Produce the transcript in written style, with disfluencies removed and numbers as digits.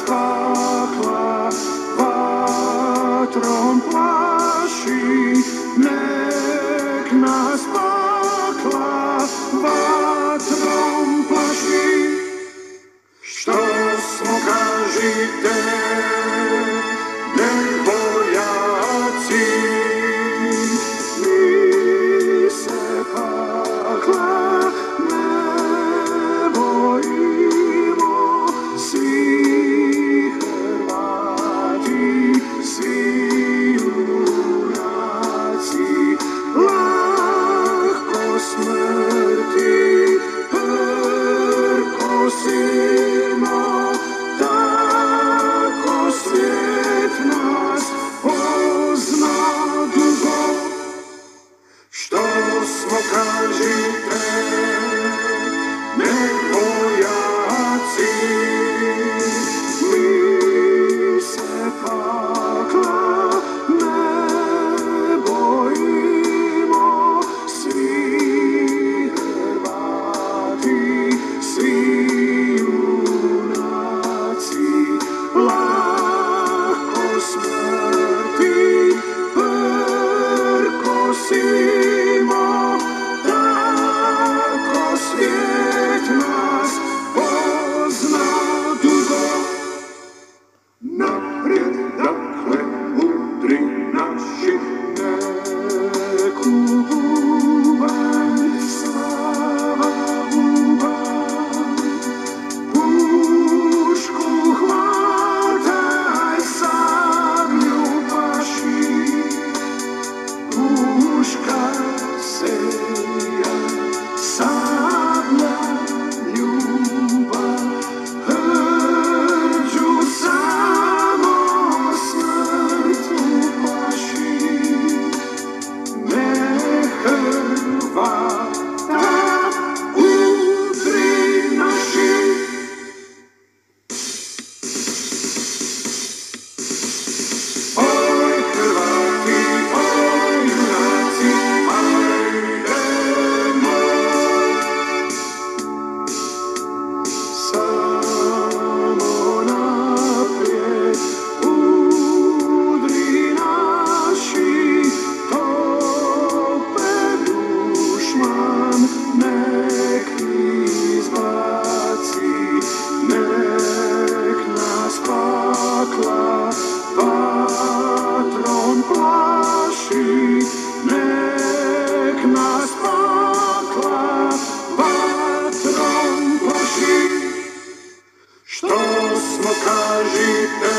pakla, vatrom plaši, nek nas pakla, vatrom plaši. Što smo, kažite, nevojaci, mi se pakla ne bojimo, svi Hrvati, svi junaci, lahko smrti prkosimo, tako svijet nas pozna dugo. Što smo, kažite, nevojaci, mi se pakla ne bojimo, svi Hrvati, svi junaci, lahko smrti prkosimo, tako svijet nas pozna dugo. Naprijed, dakle, mudri naši, neku bubanj, slava bubanj, pušku hvataj, sablju paši, puška seja, sablja ljubav, hrđu samo smrtu plaši, ne Hrvata udri naši. Oj Hrvati, oj junaci, ajdemo, samo naprijed, udri naši, tope dušman, nek izbaci, nek nas pakla vatrom plaši, nek nas pakla vatrom plaši. Što smo, kažite,